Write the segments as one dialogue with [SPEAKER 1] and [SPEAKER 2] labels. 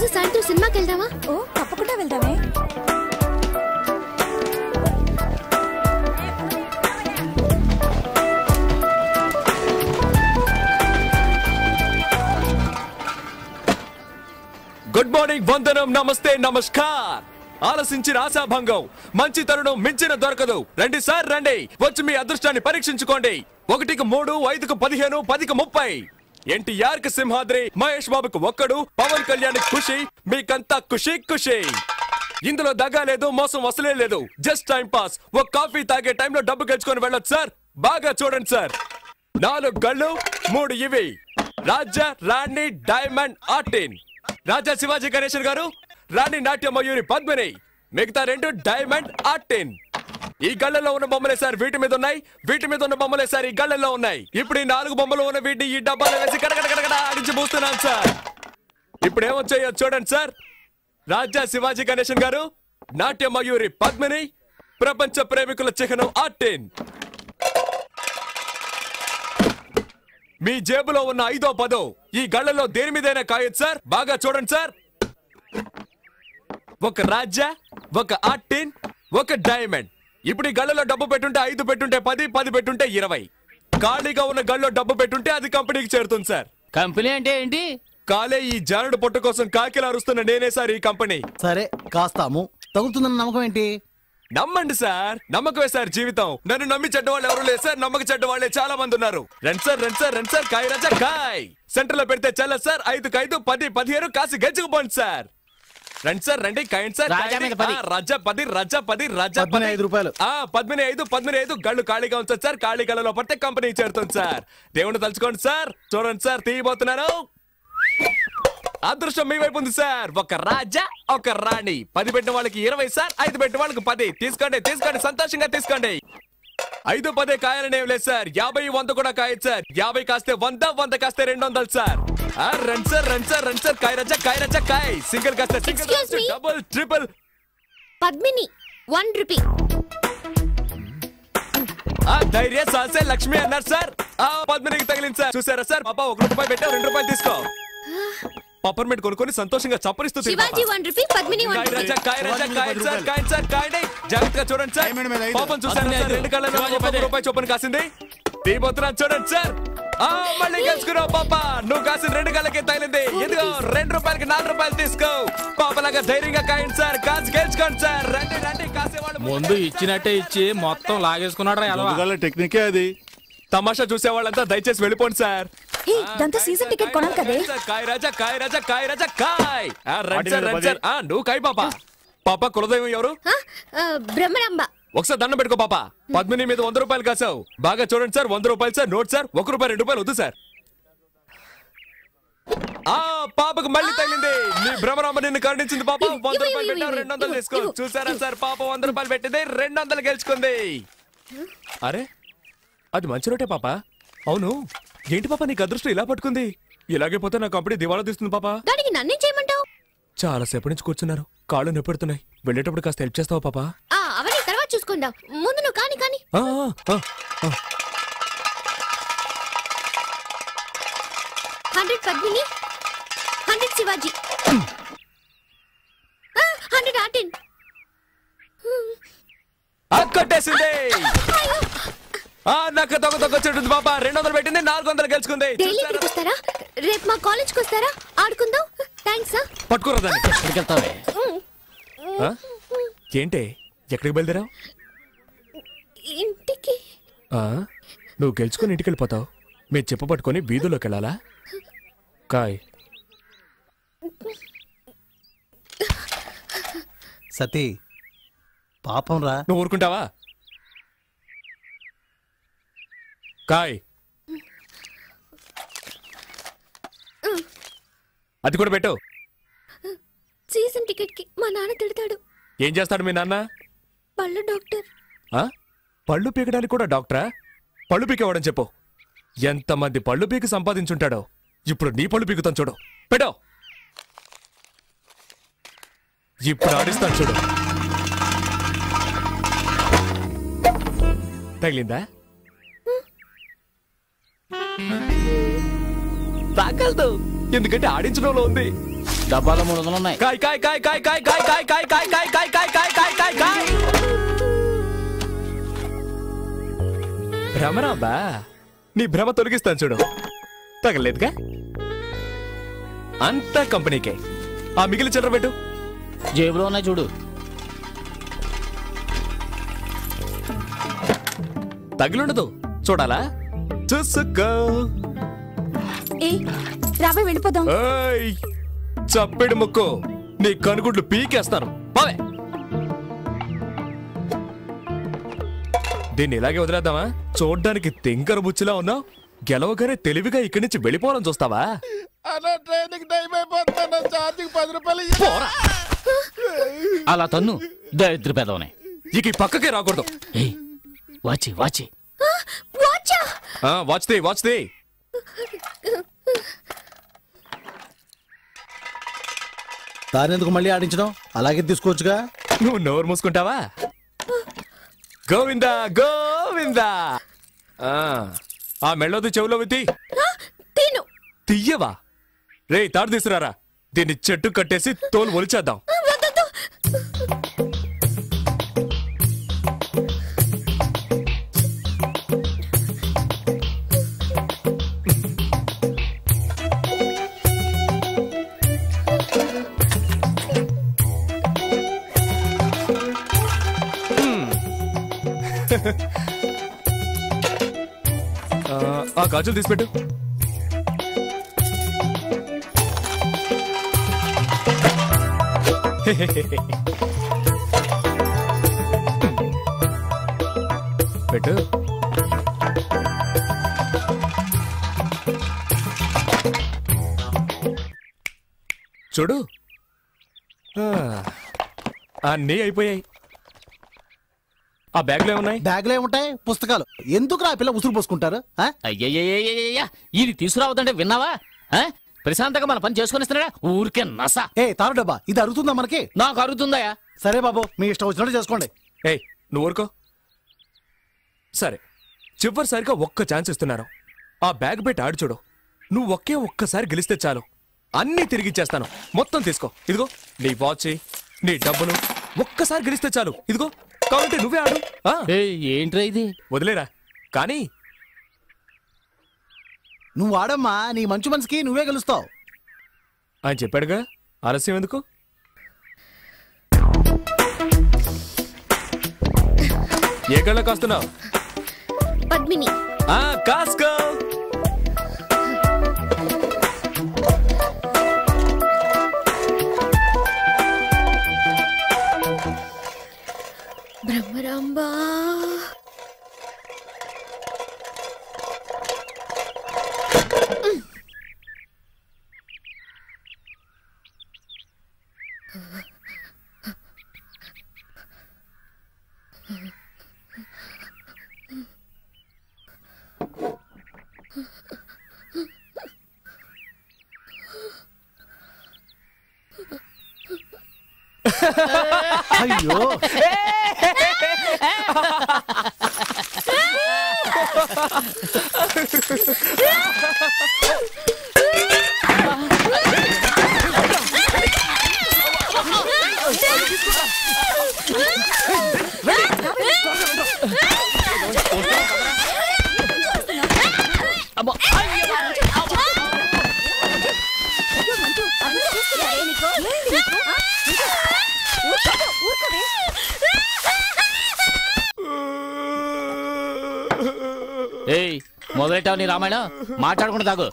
[SPEAKER 1] రోజు సాయంత్రం సినిమాకి వెళ్దామా?
[SPEAKER 2] ఓ తప్పకుండా వెళ్దామే.
[SPEAKER 3] గుడ్ మార్నింగ్, వందనం, నమస్తే, నమస్కార్. ఆలసించిన ఆశాభంగం, మంచి తరుణం మించిన దొరకదు. రండి సార్ రండి, వచ్చి మీ అదృష్టాన్ని పరీక్షించుకోండి. 1కి 3, 5కి 15, 10కి 30. ఎన్టీఆర్ కి సింహాద్రి, మహేష్ బాబుకు ఒక్కడు, పవన్ కళ్యాణ్ ఖుషి, మీకంతా ఖుషి ఖుషి. ఇందులో దగా లేదు, మోసం అసలే లేదు. Just time pass. ఒక కాఫీ తాగే టైంలో డబ్బు గెలుచుకొని వెళ్ళొచ్చు సార్. బాగా చూడండి సార్. 4 గళ్ళు, 3 ఇవి. రాజా, రాణి, డైమండ్, ఆర్టిన్. రాజా శివాజీ గణేశన్ గారు, రాణి నాట్య మయూరి పద్మిని, మిగతా 2 డైమండ్, ఆర్టిన్. ఈ గళ్ళలో ఉన్న బొమ్మలే సార్ వీటి మీద ఉన్నాయి, వీటి మీద ఉన్న బొమ్మలే సార్ ఈ గళ్ళలో ఉన్నాయి. ఇప్పుడు ఈ 4 బొమ్మలు ఉన్న వీటిని ఈ డబ్బాలో వేసి కడగడ ఆడించి పూస్తున్నాను సార్. ఇప్పుడు ఏమొచ్చాయో చూడండి సార్. రాజా శివాజీ గణేశన్ గారు, నాట్య మయూరి పద్మిని, ప్రపంచ ప్రేమికుల చిహ్నం ఆర్టిన్. మీ జేబులో ఉన్న 5వ 10 ఈ గళ్ళలో దేని మీదైనా కాయొచ్చు సార్. బాగా చూడండి సార్. ఒక రాజా, ఒక ఆర్టిన్, ఒక డైమండ్. ఇప్పుడు ఈ గళ్ళలో డబ్బు పెట్టుంటే 5 పెట్టుంటే 10, 10 పెట్టుంటే 20. ఖాళీగా ఉన్న గళ్ళలో డబ్బు పెట్టుంటే అది కంపెనీకి చేరుతుంది సార్.
[SPEAKER 4] కంపెనీ అంటే ఏంటి?
[SPEAKER 3] కాలే ఈ జానుడు పొట్టు కోసం కాకిలా అరుస్తున్న నేనే సార్ ఈ కంపెనీ.
[SPEAKER 5] సరే కాస్తాము, తగులుతుందన్న నమ్మకం ఏంటి?
[SPEAKER 3] నమ్మండి సార్, నమ్మకమే సార్ జీవితం. నన్ను నమ్మి చెడ్డ వాళ్ళు ఎవరు లేదు సార్, నమ్మక చెడ్డ వాళ్ళే చాలా మంది ఉన్నారు. రండి సార్ రండి సార్ రండి సార్, కాయ రాజా కాయ్. సెంటర్ లో పెడితే చల్ల సార్. 5కి 5, 10, 15 కాసి గెలుచుకుపోండి సార్. రండి సార్ రండి, కాయండి సార్.
[SPEAKER 4] రాజా మీద 10.
[SPEAKER 3] రాజా 10, రాజా 10, రాజా
[SPEAKER 5] 15 రూపాయలు.
[SPEAKER 3] 15, 15 గళ్ళు ఖాళీగా ఉంచండి సార్. ఖాళీ గళ్ళలో పడితే కంపెనీ చేరుతుంది సార్. దేవుని తలుచుకోండి సార్. చూడండి సార్, తీయబోతున్నాను. అదృష్టం మీ వైపు ఉంది సార్. ఒక రాజా, ఒక రాణి. 10 పెట్టిన వాళ్ళకి 20 సార్, 5 పెట్టిన వాళ్ళకి 10. తీసుకోండి తీసుకోండి, సంతోషంగా తీసుకోండి. 5, 10 కాయాలని ఏం లేదు సార్. 50, 100 కూడా కాయచ్చు సార్. 50 కాస్తే 100, 100 కాస్తే 200 సార్. రండి సార్ రండి సార్ రండి సార్, కాయ రాజా కాయ రాజా కాయ్. సింగిల్ కాస్తే single, double, triple.
[SPEAKER 1] Padmini 1 rupee.
[SPEAKER 3] ధైర్య సాసే లక్ష్మి అన్నారు సార్. పద్మినికి తగిలింది సార్. చూసారా సార్, పాప 1 రూపాయి పెట్టావు, 2 రూపాయలు తీసుకో. పప్పర్మెంట్ కొనుక్కొని సంతోషంగా చప్పరిస్తూ
[SPEAKER 1] శివాజీ 1 రూపీ, పద్మిని 1 రూపీ.
[SPEAKER 3] జాగ్రత్తగా చూడండి సార్. పాపం చూసారా సార్, 2 కళ్ళలో 1 రూపాయి చొప్పున కాసింది. తీబోతున్నా చూడండి సార్. మళ్ళీ గెలుచుకున్నావు పాప. నువ్వు కాసిన 2 కళ్ళకే తగిలింది. ఇదిగో 2 రూపాయలకి 4 రూపాయలు తీసుకో. పాపలాగా ధైర్యంగా కాయండి సార్. కాసి గెలుచుకోండి సార్. రండి రండి, కాసేవాళ్ళు
[SPEAKER 4] ముందు ఇచ్చినట్టే ఇచ్చి మొత్తం లాగేసుకున్నాడు.
[SPEAKER 6] టెక్నికే అది.
[SPEAKER 3] తమాషా చూసే వాళ్ళంతా దయచేసి వెళ్ళిపోండి సార్.
[SPEAKER 2] దాంతో సీజన్ టికెట్ కొనాలి కదే.
[SPEAKER 3] కాయ్ రాజా కాయ్ రాజా కాయ్ రాజా కాయ్. రండి సార్ రండి సార్. నువ్వు కాయ్ పాప. పాప కులదైవం ఎవరు?
[SPEAKER 1] బ్రహ్మరాంబ.
[SPEAKER 3] ఒకసారి దండం పెట్టుకో పాప. పద్మిని మీద 100 రూపాయలు కాసావు. బాగా చూడండి సార్. 100 రూపాయలు సార్. Note sir. 1 రూపాయి 2 రూపాయలు వద్దు సార్. పాపకు మళ్ళీ తగిలింది. నీ భ్రమరాంబ నిన్ను కరుణించింది పాప. 100 రూపాయలు పెట్టావు, 200 తీసుకో. చూసారా సార్, పాప 100 రూపాయలు పెట్టింది, 200 గెలుచుకుంది. అరే అది మంచి రోటే పాప. అవును ఏంటి పాప నీకు అదృష్టం ఇలా పట్టుకుంది? ఇలాగే పోతే నా కంపెనీ దివాళా తీస్తుంది పాప.
[SPEAKER 1] దానికి నన్నేం చేయమంటావు?
[SPEAKER 3] చాలా సేపటి నుంచి కూర్చున్నారు, కాళ్ళు నొప్పెడుతున్నాయి. వెళ్ళేటప్పుడు కాస్త హెల్ప్ చేస్తావా పాప?
[SPEAKER 1] అవన్నీ తర్వాత చూసుకుందాం. ముందు నువ్వు కాని. 100 పద్మిని, 100 శివాజీ, 100 ఆర్టిన్.
[SPEAKER 3] కొట్టేసింది. నాకు దొంగ చెట్టు పాప. 200 పెట్టింది, 400 గెలుచుకుంది.
[SPEAKER 1] రేపు మా కాలేజ్కి వస్తారా? ఆడుకుందాం. థ్యాంక్స్.
[SPEAKER 3] పట్టుకోరా దాన్ని. ఏంటే ఎక్కడికి బయలుదేరావు?
[SPEAKER 1] ఇంటికి.
[SPEAKER 3] నువ్వు గెలుచుకుని ఇంటికి వెళ్ళిపోతావు. మీరు చెప్పు పట్టుకొని వీధుల్లోకి వెళ్ళాలా? కాయ్.
[SPEAKER 5] సతీ పాపం రా.
[SPEAKER 3] నువ్వు ఊరుకుంటావా? కాయ్. అది కూడా పెట్టు.
[SPEAKER 1] సీజన్ టికెట్ కి మా నాన్న తిడతాడు.
[SPEAKER 3] ఏం చేస్తాడు మీ నాన్న?
[SPEAKER 1] పళ్ళు డాక్టర్.
[SPEAKER 3] పళ్ళు పీకడానికి కూడా డాక్టరా? పళ్ళు పీకేవాడని చెప్పు. ఎంతమంది పళ్ళు పీకి సంపాదించుంటాడో. ఇప్పుడు నీ పళ్ళు పీకుతాను చూడు. పెట్టో. ఇప్పుడు ఆడిస్తాను చూడు. తగిలిందా? తాగలదు, ఎందుకంటే ఆడించడంలో ఉంది.
[SPEAKER 6] డబ్బాలో 300 ఉన్నాయి.
[SPEAKER 3] కాయ్ కాయ్ కాయ్ కాయ్ కాయ్ కాయ్ కాయ్ కాయ్ కాయ్ కాయ్ కాయ్ కాయ్ కాయ్ కాయ్ కాయ్ కాయ్. భ్రమరాంబా, నీ భ్రమ తొలగిస్తాను చూడు. తగలేదుగా? అంతా కంపెనీకే. ఆ మిగిలిన చిల్లర పెట్టు.
[SPEAKER 6] జేబులో ఉన్నాయి చూడు.
[SPEAKER 3] తగిలుండదు, చూడాలా? చూసుకో.
[SPEAKER 2] ఏ రావే వెళ్ళిపోదాం.
[SPEAKER 3] ఏయ్, చప్పెడు ముక్కు, నీ కనుగుడ్లు పీకేస్తాను. బావే, దీన్ని ఇలాగే వదిలేద్దామా? చూడ్డానికి తింకర బుచ్చిలా ఉన్నావు. గెలవగానే తెలివిగా ఇక్కడి నుంచి వెళ్ళిపోవాలని చూస్తావా? పోరా.
[SPEAKER 6] అలా తన్ను దరిద్ర పెదవనే.
[SPEAKER 3] ఇక ఈ పక్కకే రాకూడదు.
[SPEAKER 6] వాచి వాచి
[SPEAKER 3] వాచ్దే వాచ్దే.
[SPEAKER 5] దారెందుకు మళ్ళీ ఆడించడం? అలాగే తీసుకోవచ్చుగా.
[SPEAKER 3] నువ్వు నోరు మూసుకుంటావా? గోవిందా గోవిందా. ఆ మెళ్ళోది చెవులో విత్తి తీయవా? రే, తాడు తీసుకురారా. దీన్ని చెట్టు కట్టేసి తోలు ఒలిచేద్దాం. ఆ గాజులు తీసిపెట్టు. పెట్టు. చూడు, అన్నీ అయిపోయాయి. ఆ బ్యాగ్లో ఏమున్నాయి?
[SPEAKER 5] బ్యాగ్లో ఏముంటాయి? పుస్తకాలు. ఎందుకు ఆ పిల్ల ఉసురు పోసుకుంటారు?
[SPEAKER 6] అయ్యయ్యయ్యయ్యా, ఇది తీసుకురావద్దంటే విన్నావా? ప్రశాంతంగా మన పని చేసుకుని ఇస్తున్నాడా? ఊరికే నస.
[SPEAKER 5] ఏ తారు డబ్బా, ఇది అరుగుతుందా మనకి?
[SPEAKER 6] నాకు అరుగుతుందయా.
[SPEAKER 5] సరే బాబు, మీ ఇష్టం వచ్చినట్టు చేసుకోండి.
[SPEAKER 3] ఏయ్, నువ్వు ఊరుకో. సరే, చివరిసారిగా ఒక్క ఛాన్స్ ఇస్తున్నాను. ఆ బ్యాగ్ పెట్టి ఆడు చూడు. నువ్వు ఒక్కసారి గెలిస్తే చాలు, అన్నీ తిరిగిచ్చేస్తాను. మొత్తం తీసుకో. ఇదిగో నీ వాచ్, నీ డబ్బులు. ఒక్కసారి గెలిస్తే చాలు. ఇదిగో, కాబట్టి నువ్వే ఆడు.
[SPEAKER 6] ఏంట్రా ఇది?
[SPEAKER 3] వదిలేరా. కానీ
[SPEAKER 5] నువ్వు ఆడమ్మా, నీ మంచి మనసుకి నువ్వే గెలుస్తావు.
[SPEAKER 3] ఆయన చెప్పాడుగా, ఆలస్యం ఎందుకు? ఏ కళ్ళ కాస్తున్నావు?
[SPEAKER 1] పద్మిని.
[SPEAKER 3] కాస్కో.
[SPEAKER 1] బ్రహ్మరాంబా.
[SPEAKER 5] అయ్యో,
[SPEAKER 6] ఏయ్, మొదలెట్టావు నీ రామాయణం. మాట్లాడకుండా తాగు.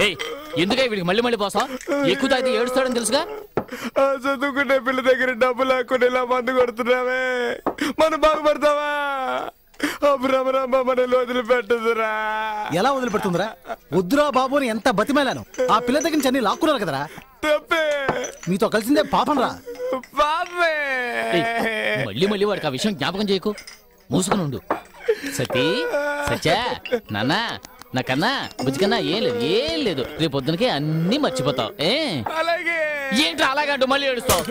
[SPEAKER 6] ఏయ్, ఎందుకే వీడికి మళ్ళీ మళ్ళీ పోసాం? ఎక్కువ తాగితే ఏడుస్తాడని తెలుసుగా.
[SPEAKER 3] చదువుకునే పిల్ల దగ్గర డబ్బు లేకుండా ఇలా మందు కొడుతున్నావే, మనం బాగుపడతావా? మనల్ని వదిలిపెట్టదురా.
[SPEAKER 5] ఎలా వదిలిపెడుతుందిరా? వద్దురా బాబు అని ఎంత బతిమేలాను. ఆ పిల్ల దగ్గర నుంచి అన్ని లాక్కున్నారు కదరా.
[SPEAKER 3] తప్పే,
[SPEAKER 5] మీతో కలిసిందే పాపం రా.
[SPEAKER 3] పాపే.
[SPEAKER 6] మళ్ళీ మళ్ళీ వాడికి ఆ విషయం జ్ఞాపకం చేయకు. మూసుకుని ఉండు. సతీ, సత్యా, నాన్న, నాకన్నా బుజ్జికన్నా ఏం లేదు. రేపు పొద్దునకి అన్ని మర్చిపోతావు. ఏంట్రా అలాగంటూ మళ్ళీ ఏడుస్తావు?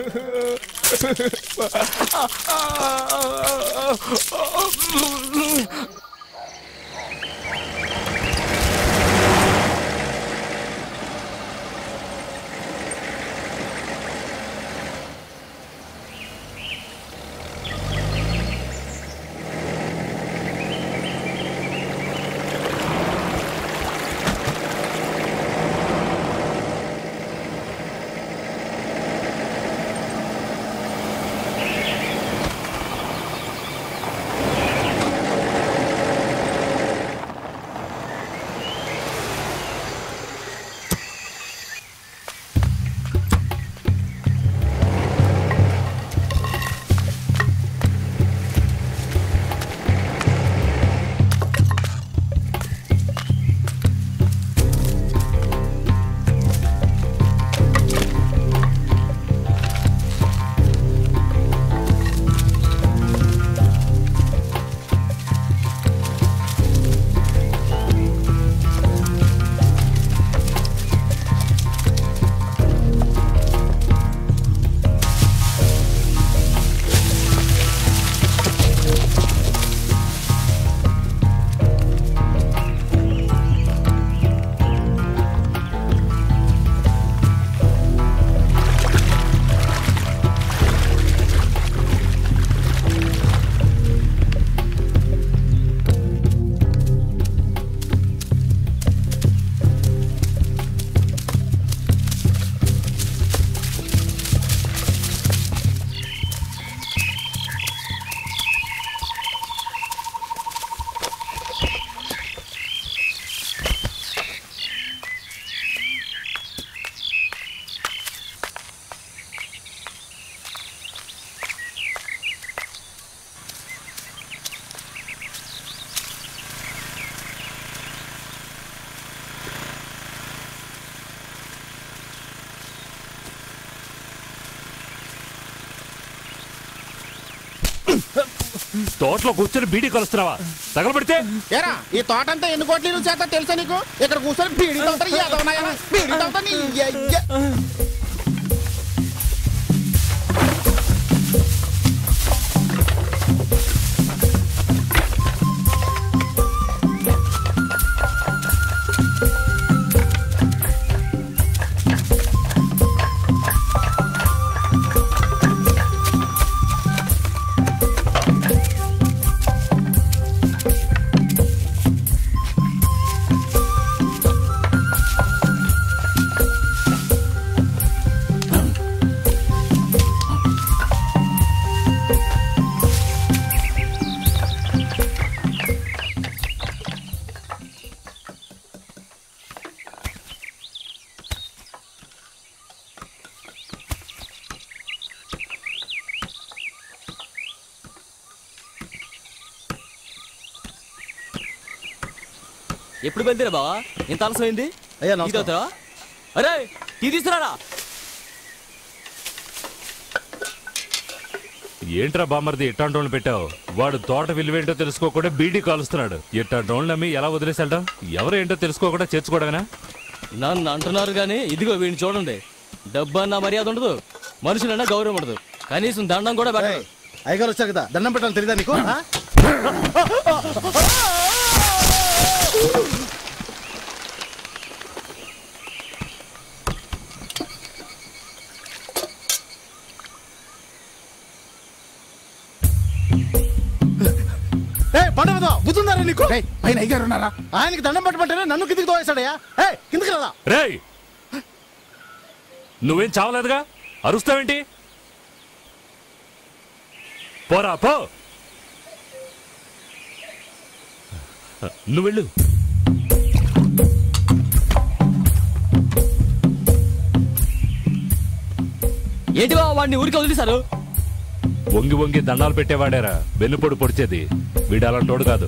[SPEAKER 7] తోటలో కూర్చొని బీడీ కలుస్తున్నావా? తగలబెడితే
[SPEAKER 8] ఏరా ఈ తోట అంతా ఎన్ని కోట్ల చేత తెలుసా నీకు? ఇక్కడ కూర్చొని బీడీ తోటలు ఏదవున్నాయా? బీడీ తోట నీ
[SPEAKER 9] ఎప్పుడు బయలుదేరా బావా? ఇంత ఆలస్యమైంది.
[SPEAKER 5] అయ్యా
[SPEAKER 9] అరే టీ తీసుకురారా.
[SPEAKER 7] ఏంట్రా బామర్ది ఇట్టాంటోళ్ళు పెట్టావు? వాడు తోట విలువేంటో తెలుసుకోకుండా బీడీ కాలుస్తున్నాడు. ఇట్టాంటోళ్ళు నమ్మి ఎలా వదిలేసాడో? ఎవరు ఏంటో తెలుసుకోకుండా చేర్చుకోవడమేనా?
[SPEAKER 9] నన్ను అంటున్నారు కానీ ఇదిగో వీడిని చూడండి. డబ్బు అన్న మర్యాద ఉండదు, మనుషులన్నా గౌరవం ఉండదు, కనీసం దండం కూడా పెట్టదు.
[SPEAKER 5] అయ్యగారు వచ్చారు కదా, దండం పెట్టాలని తెలియదా నీకు? బుద్ధుందారా నీకు?
[SPEAKER 8] పైన అయ్యారు ఉన్నారా?
[SPEAKER 5] ఆయనకి దండం పెట్టమంటేనే నన్ను కిందికి తోవేశాడయ్యా. కిందికి రాదా?
[SPEAKER 7] రేయ్ నువ్వేం చావలేదుగా, అరుస్తావేంటి? పోరా పో. నువ్వు వెళ్ళు.
[SPEAKER 9] ఏంటి బావ వాడిని ఊరికి వదిలేశారు?
[SPEAKER 7] వంగి వంగి దండాలు పెట్టేవాడేరా వెన్నుపొడి పొడిచేది. వీడు అలాంటోడు కాదు.